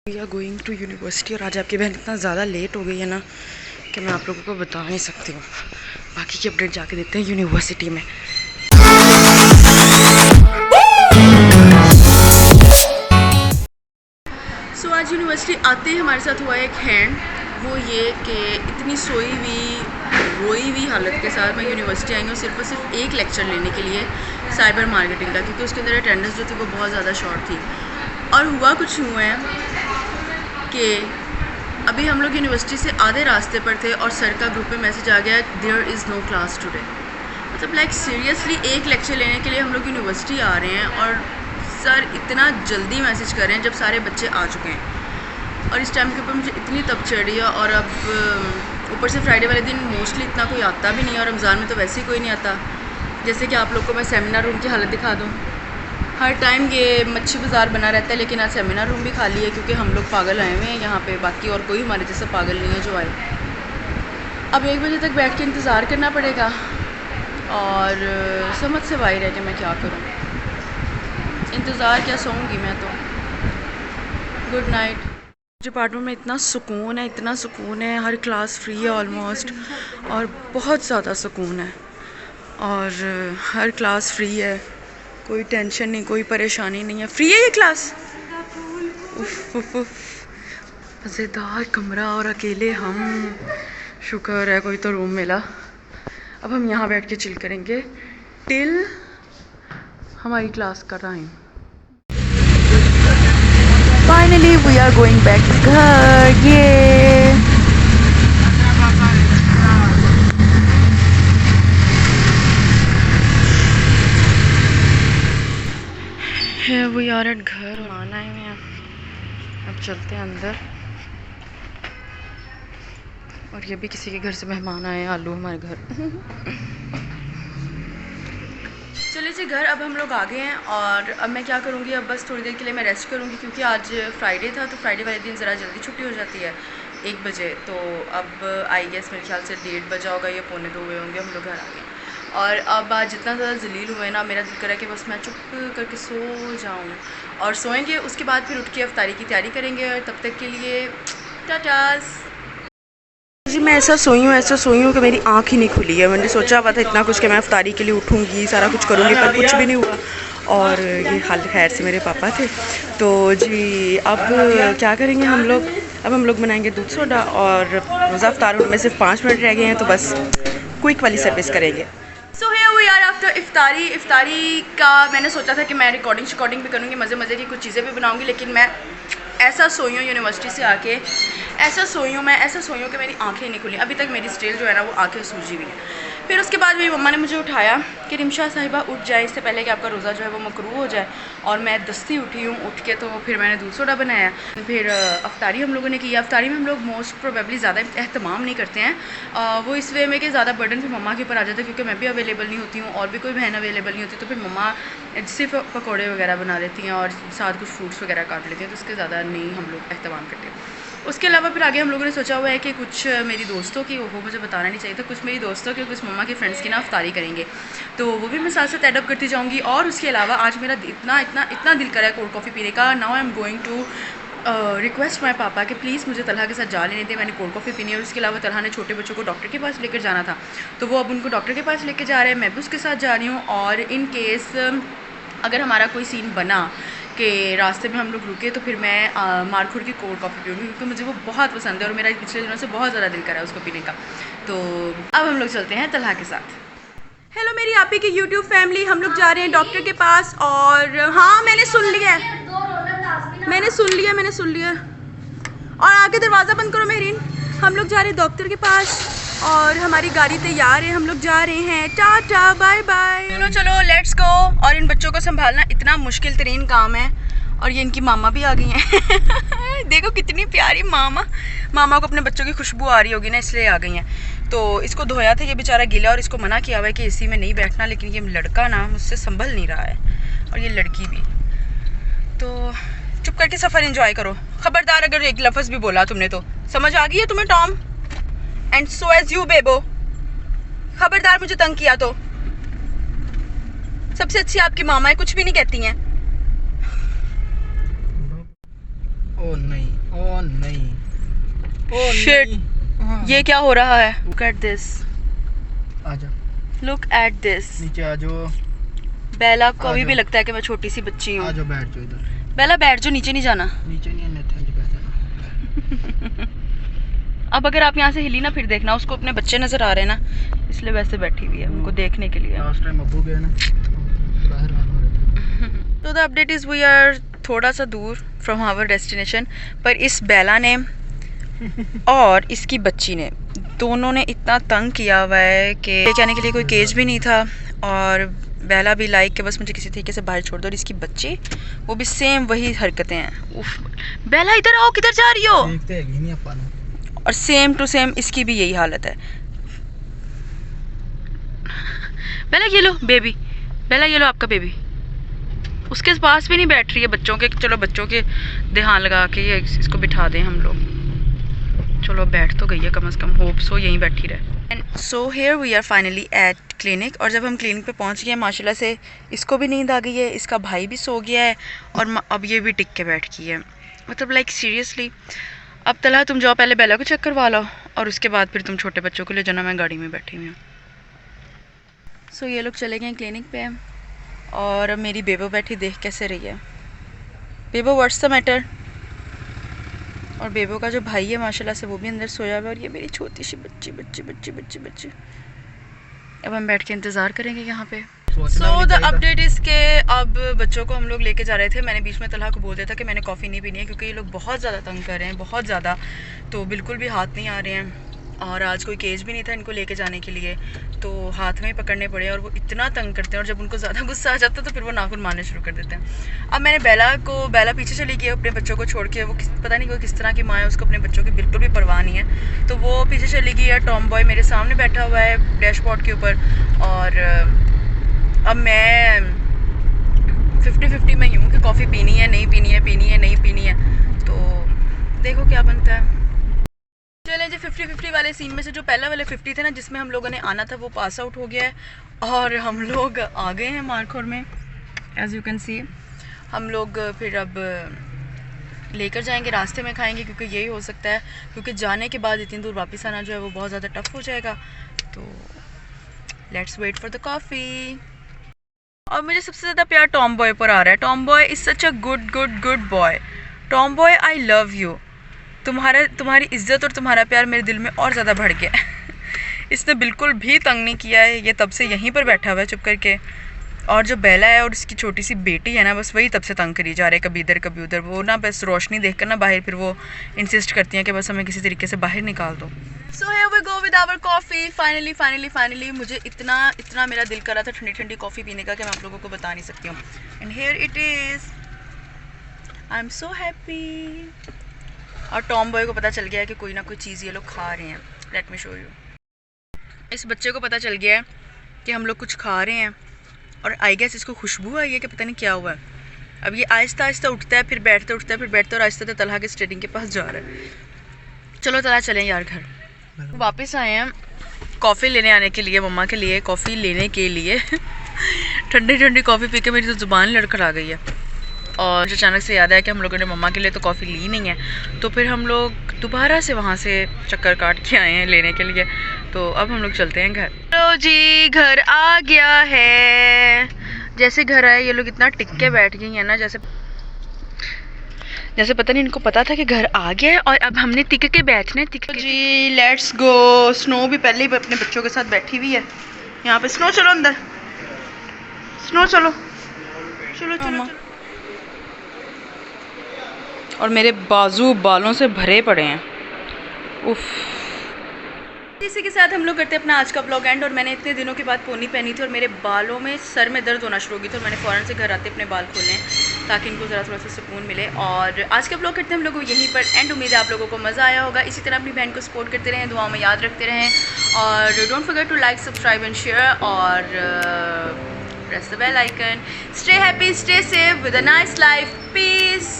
We are going to university और आज आपकी बहन इतना ज़्यादा लेट हो गई है ना कि मैं आप लोगों को बता नहीं सकती हूँ। बाकी की अपडेट जाके देते हैं यूनिवर्सिटी में। सो आज यूनिवर्सिटी आते ही हमारे साथ हुआ एक हैंड, वो ये कि इतनी रोई हुई हालत के साथ मैं यूनिवर्सिटी आई हूँ सिर्फ और सिर्फ एक लेक्चर लेने के लिए, साइबर मार्केटिंग का, क्योंकि उसके अंदर अटेंडेंस जो थी वो बहुत ज़्यादा शॉर्ट थी। और हुआ कुछ यूँ है कि अभी हम लोग यूनिवर्सिटी से आधे रास्ते पर थे और सर का ग्रुप में मैसेज आ गया, there is no class today. मतलब लाइक सीरियसली एक लेक्चर लेने के लिए हम लोग यूनिवर्सिटी आ रहे हैं और सर इतना जल्दी मैसेज कर रहे हैं जब सारे बच्चे आ चुके हैं। और इस टाइम के ऊपर मुझे इतनी तब चढ़ी है। और अब ऊपर से फ्राइडे वाले दिन मोस्टली इतना कोई आता भी नहीं है और रमज़ान में तो वैसे ही कोई नहीं आता। जैसे कि आप लोग को मैं सेमिनार रूम की हालत दिखा दूँ, हर टाइम ये मच्छी बाज़ार बना रहता है, लेकिन आज सेमिनार रूम भी खाली है क्योंकि हम लोग पागल आए हुए हैं यहाँ पे। बाकी और कोई हमारे जैसा पागल नहीं है जो आए। अब 1 बजे तक बैठ के इंतज़ार करना पड़ेगा और समझ से बाहर है कि मैं क्या करूँ। इंतज़ार क्या, सोऊंगी मैं तो। Good night. डिपार्टमेंट में इतना सुकून है, हर क्लास फ्री है ऑलमोस्ट, और बहुत ज़्यादा सुकून है। और हर क्लास फ्री है, कोई टेंशन नहीं, कोई परेशानी नहीं है, फ्री है ये क्लास। मज़ेदार कमरा और अकेले हम, शुक्र है कोई तो रूम मिला। अब हम यहाँ बैठ के चिल करेंगे टिल हमारी क्लास का time. Finally we are going back घर। ये वो यार घर आना है मैं। अब चलते हैं अंदर। और ये भी किसी के घर से मेहमान आए हैं, आलू हमारे घर। चलिए जी घर, अब हम लोग आ गए हैं और अब मैं क्या करूँगी, अब बस थोड़ी देर के लिए मैं रेस्ट करूँगी क्योंकि आज फ्राइडे था तो फ्राइडे वाले दिन ज़रा जल्दी छुट्टी हो जाती है 1 बजे। तो अब आई गेस मेरे ख्याल से 1:30 बजा होगा या 1:45 हुए होंगे, हम लोग घर आ गए। और अब आज जितना ज़्यादा जलील हुए ना, मेरा दिल कर रहा है कि बस मैं चुप करके सो जाऊँ। और सोएंगे, उसके बाद फिर उठ के अफ्तारी की तैयारी करेंगे। और तब तक के लिए टाटास जी। मैं ऐसा सोई हूँ कि मेरी आँख ही नहीं खुली है। मैंने सोचा हुआ था इतना कुछ कि मैं अफ्तारी के लिए उठूँगी, सारा कुछ करूँगी, पर कुछ भी नहीं हुआ। और ये हाल खैर से मेरे पापा थे। तो जी अब क्या करेंगे हम लोग, अब हम लोग बनाएंगे दूध सोडा और रोज़ा अफ्तार में सिर्फ 5 मिनट रह गए हैं तो बस क्विक वाली सर्विस करेंगे। So here we are after इफ्तारी का मैंने सोचा था कि मैं रिकॉर्डिंग भी करूँगी, मज़े की कुछ चीज़ें भी बनाऊँगी, लेकिन मैं ऐसा सोई हूँ यूनिवर्सिटी से आके, ऐसा सोई हूँ कि मेरी आंखें नहीं खुली। अभी तक मेरी स्टिल जो है ना वो आंखें सूजी हुई हैं। फिर उसके बाद मेरी मम्मा ने मुझे उठाया कि रिमशा साहिबा उठ जाए, इससे पहले कि आपका रोज़ा जो है वो मकरूह हो जाए। और मैं दस्ती उठी हूँ। उठ के तो फिर मैंने दूध सोडा बनाया, फिर अफ्तारी हम लोगों ने की। अफ्तारी में हम लोग मोस्ट प्रोबेबली ज़्यादा एहतमाम नहीं करते हैं, वो इस वे में कि ज़्यादा बर्डन फिर मम्मा के ऊपर आ जाता है क्योंकि मैं भी अवेलेबल नहीं होती हूँ और भी कोई बहन अवेलेबल नहीं होती, तो फिर मम्मा सिर्फ पकौड़े वगैरह बना लेती हैं और साथ कुछ फ्रूट्स वगैरह काट लेती हैं, तो उसके ज़्यादा नहीं हम लोग एहतमाम करते हैं। उसके अलावा फिर आगे हम लोगों ने सोचा हुआ है कि कुछ मेरी दोस्तों की, वो मुझे बताना नहीं चाहिए था, कुछ मेरी दोस्तों की, कुछ मम्मा की फ्रेंड्स की ना अफ्तारी करेंगे, तो वो भी मैं साथ साथ एडअप करती जाऊँगी। और उसके अलावा आज मेरा इतना दिल करा है कोल्ड कॉफ़ी पीने का। Now I am going to request my papa कि प्लीज़ मुझे तलहा के साथ जा लेने दें, मैंने कोल्ड कॉफ़ी पीनी है। और उसके अलावा तलहा ने छोटे बच्चों को डॉक्टर के पास लेकर जाना था, तो वो अब उनको डॉक्टर के पास लेकर जा रहे हैं, मैं भी उसके साथ जा रही हूँ। और इन केस अगर हमारा कोई सीन बना कि रास्ते में हम लोग रुके तो फिर मैं मारखुर की कोल्ड कॉफ़ी पीऊँगी क्योंकि मुझे वो बहुत पसंद है और मेरा पिछले दिनों से बहुत ज़्यादा दिल करा है उसको पीने का। तो अब हम लोग चलते हैं तलहा के साथ। हेलो मेरी आपी की यूट्यूब फैमिली, हम लोग जा रहे हैं डॉक्टर के पास। और हाँ मैंने सुन लिया और आगे दरवाज़ा बंद करो मेहरीन। हम लोग जा रहे हैं डॉक्टर के पास और हमारी गाड़ी तैयार है, हम लोग जा रहे हैं। Tata bye bye. चलो लेट्स गो। और इन बच्चों को संभालना इतना मुश्किल तरीन काम है। और ये इनकी मामा भी आ गई हैं। देखो कितनी प्यारी मामा को अपने बच्चों की खुशबू आ रही होगी ना, इसलिए आ गई हैं। तो इसको धोया था, ये बेचारा गीला, और इसको मना किया हुआ है कि एसी में नहीं बैठना, लेकिन ये लड़का ना मुझसे संभल नहीं रहा है और ये लड़की भी। तो चुप करके सफ़र एंजॉय करो। खबरदार अगर एक लफ्ज़ भी बोला तुमने तो समझ आ गई है तुम्हें Tom, and so as you Bebo. खबरदार मुझे तंग किया तो। सबसे अच्छी आपकी मामा है, कुछ भी नहीं कहती हैं। ओह नहीं, ओ नहीं, ओ Shit. नहीं। ये क्या हो रहा है? Look at this. आजा, Look at this. नीचे आ जाओ। बेला को अभी आ भी जाओ। लगता है कि मैं छोटी सी बच्ची आ हूँ। जाओ, बैठ जाओ इधर। बेला बैठ जो, नीचे नहीं जाना। नीचे नहीं है, नीचे बैठ जाना। अब अगर आप यहाँ से हिली ना फिर देखना, उसको अपने बच्चे नजर आ रहे हैं ना, इसलिए वैसे बैठी हुई है उनको देखने के लिए। लास्ट टाइम अब्बू गए ना, बाहर आ रहे थे। तो the update is we are थोड़ा सा दूर फ्रॉम आवर डेस्टिनेशन, पर इस बेला ने और इसकी बच्ची ने दोनों ने इतना तंग किया हुआ है कि लेके आने के लिए कोई केज भी नहीं था, और बेला भी लाइक के बस मुझे किसी तरीके से बाहर छोड़ दो, और इसकी बच्ची वो भी सेम वही हरकतें हैं। उफ, बेला इधर आओ, किधर जा रही हो? देखते हैं नहीं अपन। और सेम टू सेम इसकी भी यही हालत है। बेला ये लो बेबी, बेला ये लो आपका बेबी। उसके पास भी नहीं बैठ रही है बच्चों के। चलो बच्चों के ध्यान लगा के ये इसको बिठा दें हम लोग। चलो बैठ तो गई है कम से कम, होप सो यहीं बैठी रहे। And so here we are finally at clinic. और जब हम क्लिनिक पे पहुंच गए माशाल्लाह से इसको भी नींद आ गई है, इसका भाई भी सो गया है, और अब ये भी टिक के बैठ गई है। मतलब लाइक सीरियसली। अब तला तुम जाओ पहले बेला को चेक करवा लो, और उसके बाद फिर तुम छोटे बच्चों को ले जाना। मैं गाड़ी में बैठी हुई हूँ। सो ये लोग चले गए क्लिनिक पे, और मेरी बेबो बैठी देख कैसे रही है। बेबो व्हाट्स द मैटर? और बेबो का जो भाई है माशाल्लाह से वो भी अंदर सोया हुआ है, और ये मेरी छोटी सी बच्ची बच्ची बच्ची बच्ची बच्ची। अब हम बैठ के इंतज़ार करेंगे यहाँ पे। सो द अपडेट इज़ के अब बच्चों को हम लोग लेके जा रहे थे। मैंने बीच में तलहा को बोल दिया था कि मैंने कॉफ़ी नहीं पीनी है, क्योंकि ये लोग बहुत ज़्यादा तंग कर रहे हैं, बहुत ज़्यादा। तो बिल्कुल भी हाथ नहीं आ रहे हैं, और आज कोई केज भी नहीं था इनको लेके जाने के लिए, तो हाथ में ही पकड़ने पड़े। और वो इतना तंग करते हैं, और जब उनको ज़्यादा गुस्सा आ जाता है तो फिर वो नाखून मारने शुरू कर देते हैं। अब मैंने बेला पीछे चली गई अपने बच्चों को छोड़ के। वो पता नहीं वो किस तरह की माँ है, उसको अपने बच्चों की बिल्कुल भी परवाह नहीं है। तो वो पीछे चली गई है। टॉम बॉय मेरे सामने बैठा हुआ है डैशबोर्ड के ऊपर, और अब मैं 50-50 में यूँ कि कॉफ़ी पीनी है नहीं पीनी है, पीनी है नहीं पीनी है। तो देखो क्या बनता है। चलें जी, 50-50 वाले सीन में से जो पहला वाले 50 थे ना, जिसमें हम लोगों ने आना था, वो पास आउट हो गया है, और हम लोग आ गए हैं मारखोर में। एज़ यू कैन सी हम लोग फिर अब लेकर जाएंगे, रास्ते में खाएंगे, क्योंकि यही हो सकता है, क्योंकि जाने के बाद इतनी दूर वापस आना जो है वो बहुत ज़्यादा टफ हो जाएगा। तो let's wait for the coffee. और मुझे सबसे ज़्यादा प्यार टॉम बॉय पर आ रहा है। Tom boy is such a good good good boy. Tom boy I love you. तुम्हारी इज्जत और तुम्हारा प्यार मेरे दिल में और ज़्यादा बढ़ गया है। इसने बिल्कुल भी तंग नहीं किया है, ये तब से यहीं पर बैठा हुआ है चुप करके। और जो बेला है और उसकी छोटी सी बेटी है ना, बस वही तब से तंग करी जा रहे हैं, कभी इधर कभी उधर। वो ना बस रोशनी देखकर ना बाहर फिर वो इंसिस्ट करती हैं कि बस हमें किसी तरीके से बाहर निकाल दो। So here we go with our coffee. Finally मुझे इतना मेरा दिल कर रहा था ठंडी ठंडी कॉफ़ी पीने का कि मैं आप लोगों को बता नहीं सकती हूँ। And here it is. I am so happy. और टॉम बॉय को पता चल गया है कि कोई ना कोई चीज़ ये लोग खा रहे हैं। Let me show you. इस बच्चे को पता चल गया है कि हम लोग कुछ खा रहे हैं, और आई गेस इसको खुशबू आई है कि पता नहीं क्या हुआ है। अब ये आहिस्ता आहिस्ता उठता है, फिर बैठता उठता है, फिर बैठता और आहिस्ता तलहा के स्टेडिंग के पास जा रहा है। चलो तलहा चलें यार घर। वापस आए हैं कॉफ़ी लेने आने के लिए, मम्मा के लिए कॉफ़ी लेने के लिए। ठंडी ठंडी कॉफ़ी पी के मेरी तो ज़ुबान लड़खड़ आ गई है। और मुझे अचानक से याद आया कि हम लोगों ने मम्मा के लिए तो कॉफ़ी ली नहीं है, तो फिर हम लोग दोबारा से वहाँ से चक्कर काट के आए हैं लेने के लिए। तो अब हम लोग चलते हैं घर। तो जी घर आ गया है। जैसे घर आए ये लोग इतना टिक के बैठ गई हैं ना, जैसे पता नहीं इनको पता था कि घर आ गया है, और अब हमने टिक के बैठने जी। Let's go. स्नो भी पहले ही अपने बच्चों के साथ बैठी हुई है यहाँ पे। स्नो चलो अंदर, स्नो चलो चलो चलो। और मेरे बाजू बालों से भरे पड़े हैं। उफ। इसी के साथ हम लोग करते हैं अपना आज का ब्लॉग एंड। और मैंने इतने दिनों के बाद पोनी पहनी थी, और मेरे बालों में सर में दर्द होना शुरू हो गई, तो मैंने फ़ौरन से घर आते अपने बाल खोले ताकि इनको ज़रा थोड़ा सा सुकून मिले। और आज का ब्लॉग करते हैं हम लोग यहीं पर एंड। उम्मीद है आप लोगों को मज़ा आया होगा। इसी तरह अपनी बहन को सपोर्ट करते रहें, दुआओं में याद रखते रहें, और don't forget to like, subscribe and share, और press the bell icon. Stay happy, stay safe, with a nice life. Piece.